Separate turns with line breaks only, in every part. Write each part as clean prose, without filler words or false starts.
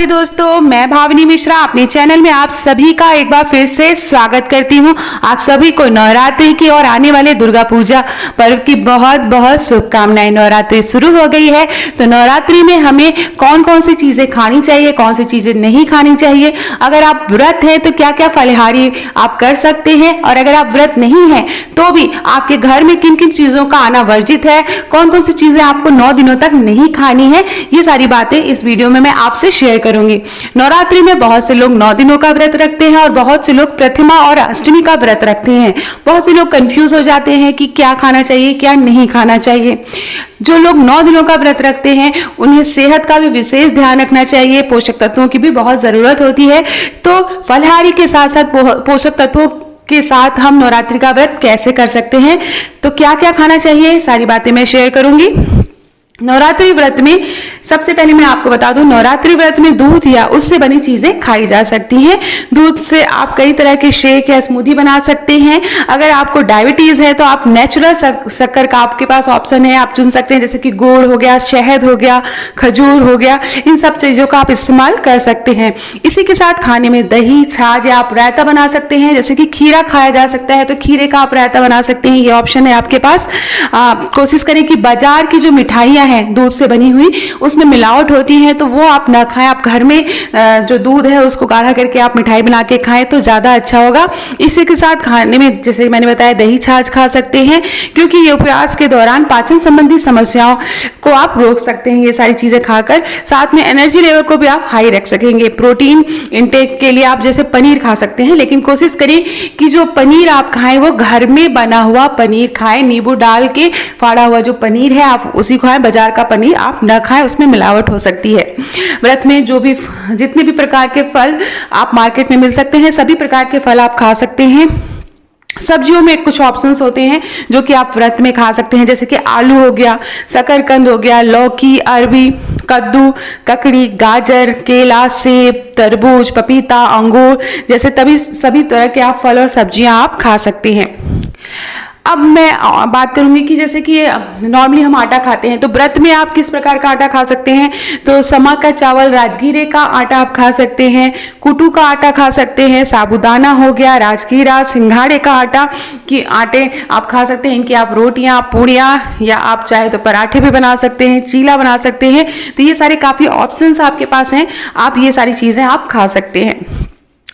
दोस्तों, मैं भावनी मिश्रा अपने चैनल में आप सभी का एक बार फिर से स्वागत करती हूं। आप सभी को नवरात्रि की और आने वाले दुर्गा पूजा पर्व की बहुत बहुत शुभकामनाएं। नवरात्रि शुरू हो गई है, तो नवरात्रि में हमें कौन कौन सी चीजें खानी चाहिए, कौन सी चीजें नहीं खानी चाहिए, अगर आप व्रत हैं तो क्या क्या फलाहारी आप कर सकते हैं, और अगर आप व्रत नहीं है तो भी आपके घर में किन किन चीजों का आना वर्जित है, कौन कौन सी चीजें आपको 9 दिनों तक नहीं खानी है, ये सारी बातें इस वीडियो में मैं आपसे शेयर करूंगी। नवरात्रि में बहुत से लोग 9 दिनों का व्रत रखते हैं और बहुत से लोग प्रतिमा और अष्टमी का व्रत रखते हैं। बहुत से लोग कंफ्यूज हो जाते हैं कि क्या खाना चाहिए, क्या नहीं खाना चाहिए। जो लोग 9 दिनों का व्रत रखते हैं उन्हें सेहत का भी विशेष ध्यान रखना चाहिए, पोषक तत्वों की भी बहुत जरूरत होती है। तो फलाहारी के साथ साथ पोषक तत्वों के साथ हम नवरात्रि का व्रत कैसे कर सकते हैं, तो क्या क्या खाना चाहिए, सारी बातें मैं शेयर करूंगी। नवरात्रि व्रत में सबसे पहले मैं आपको बता दूं, नवरात्रि व्रत में दूध या उससे बनी चीजें खाई जा सकती हैं। दूध से आप कई तरह के शेक या स्मूदी बना सकते हैं। अगर आपको डायबिटीज है तो आप नेचुरल शक्कर का आपके पास ऑप्शन है, आप चुन सकते हैं, जैसे कि गुड़ हो गया, शहद हो गया, खजूर हो गया, इन सब चीजों का आप इस्तेमाल कर सकते हैं। इसी के साथ खाने में दही, छाछ या आप रायता बना सकते हैं, जैसे कि खीरा खाया जा सकता है तो खीरे का आप रायता बना सकते हैं, ये ऑप्शन है आपके पास। कोशिश करें कि बाजार की जो मिठाइयां हैं दूध से बनी हुई, उसमें मिलावट होती है तो वो आप ना खाएं। आप घर में जो दूध है उसको गाढ़ा करके आप मिठाई बना के खाएं तो ज्यादा अच्छा होगा। इसी के साथ खाने में, जैसे मैंने बताया, दही छाछ खा सकते हैं, क्योंकि ये उपवास के दौरान पाचन संबंधी समस्याओं को आप रोक सकते हैं ये सारी चीजें खाकर। साथ में एनर्जी लेवल को भी आप हाई रख सकेंगे। प्रोटीन इंटेक के लिए आप जैसे पनीर खा सकते हैं, लेकिन कोशिश करें कि जो पनीर आप खाएं वो घर में बना हुआ पनीर खाएं। नींबू डाल के फाड़ा हुआ जो पनीर है आप उसी खाएं, बाजार का पनीर आप न खाएं, उसमें मिलावट हो सकती है। व्रत में जितने भी प्रकार के फल आप मार्केट में मिल सकते हैं, सभी प्रकार के फल आप खा सकते हैं। सब्जियों में कुछ ऑप्शंस होते हैं जो कि आप व्रत में खा सकते हैं, जैसे कि आलू हो गया, शकरकंद हो गया, लौकी, अरबी, कद्दू, ककड़ी, गाजर, केला, सेब, तरबूज, पपीता, अंगूर जैसे सभी तरह के आप फल और सब्जियां आप खा सकते हैं। अब मैं बात करूंगी कि जैसे कि नॉर्मली हम आटा खाते हैं, तो व्रत में आप किस प्रकार का आटा खा सकते हैं। तो समा का चावल, राजगीरे का आटा आप खा सकते हैं, कुटू का आटा खा सकते हैं, साबूदाना हो गया, राजगीरा, सिंघाड़े का आटा की आटे आप खा सकते हैं। इनकी आप रोटियां, पूड़ियां या आप चाहे तो पराठे भी बना सकते हैं, चीला बना सकते हैं। तो ये सारे काफी ऑप्शंस आपके पास हैं, आप ये सारी चीजें आप खा सकते हैं।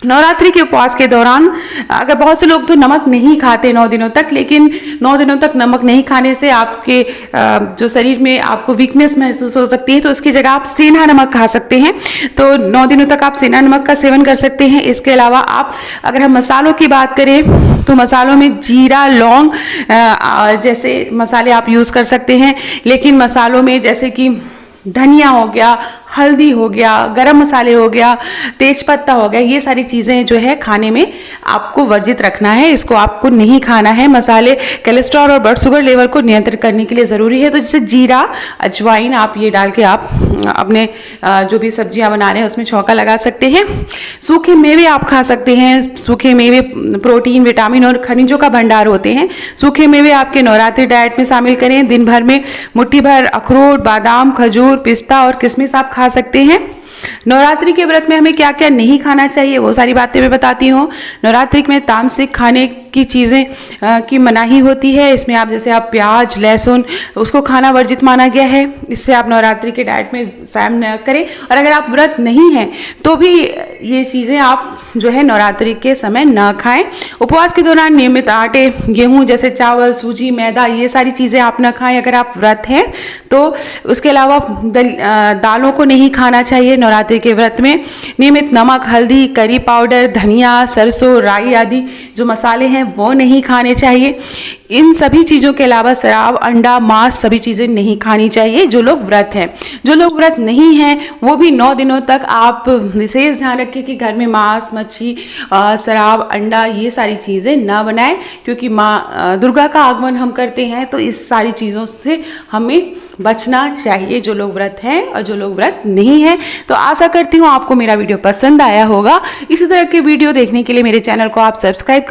नवरात्रि के उपवास के दौरान अगर बहुत से लोग तो नमक नहीं खाते 9 दिनों तक, लेकिन 9 दिनों तक नमक नहीं खाने से आपके जो शरीर में आपको वीकनेस महसूस हो सकती है, तो उसकी जगह आप सेंधा नमक खा सकते हैं। तो 9 दिनों तक आप सेंधा नमक का सेवन कर सकते हैं। इसके अलावा आप, अगर हम मसालों की बात करें तो मसालों में जीरा, लौंग जैसे मसाले आप यूज कर सकते हैं, लेकिन मसालों में जैसे कि धनिया हो गया, हल्दी हो गया, गरम मसाले हो गया, तेजपत्ता हो गया, ये सारी चीज़ें जो है खाने में आपको वर्जित रखना है, इसको आपको नहीं खाना है। मसाले कोलेस्ट्रॉल और ब्लड शुगर लेवल को नियंत्रित करने के लिए ज़रूरी है। तो जैसे जीरा, अजवाइन आप ये डाल के आप अपने जो भी सब्जियां बना रहे हैं उसमें छौंका लगा सकते हैं। सूखे मेवे आप खा सकते हैं। सूखे मेवे प्रोटीन, विटामिन और खनिजों का भंडार होते हैं। सूखे मेवे आपके नवरात्रि डाइट में शामिल करें। दिन भर में मुट्ठी भर अखरोट, बादाम, खजूर, पिस्ता और किशमिश आप खा सकते हैं। नवरात्रि के व्रत में हमें क्या क्या नहीं खाना चाहिए वो सारी बातें मैं बताती हूँ। नवरात्रि में तामसिक खाने की चीज़ें की मनाही होती है। इसमें आप जैसे आप प्याज, लहसुन उसको खाना वर्जित माना गया है। इससे आप नवरात्रि के डाइट में शामिल न करें। और अगर आप व्रत नहीं हैं तो भी ये चीज़ें आप जो है नवरात्रि के समय न खाएं। उपवास के दौरान नियमित आटे, गेहूँ जैसे चावल, सूजी, मैदा, ये सारी चीज़ें आप न खाएं अगर आप व्रत हैं तो। उसके अलावा दालों को नहीं खाना चाहिए नवरात्रि के व्रत में। नियमित नमक, हल्दी, करी पाउडर, धनिया, सरसों, राई आदि जो मसाले हैं वो नहीं खाने चाहिए। इन सभी चीज़ों के अलावा शराब, अंडा, मांस सभी चीज़ें नहीं खानी चाहिए जो लोग व्रत हैं। जो लोग व्रत नहीं हैं वो भी 9 दिनों तक आप विशेष ध्यान रखें कि घर में मांस, मच्छी, शराब, अंडा ये सारी चीज़ें ना बनाएं, क्योंकि माँ दुर्गा का आगमन हम करते हैं तो इस सारी चीज़ों से हमें बचना चाहिए, जो लोग व्रत हैं और जो लोग व्रत नहीं हैं। तो आशा करती हूँ आपको मेरा वीडियो पसंद आया होगा। इसी तरह के वीडियो देखने के लिए मेरे चैनल को आप सब्सक्राइब कर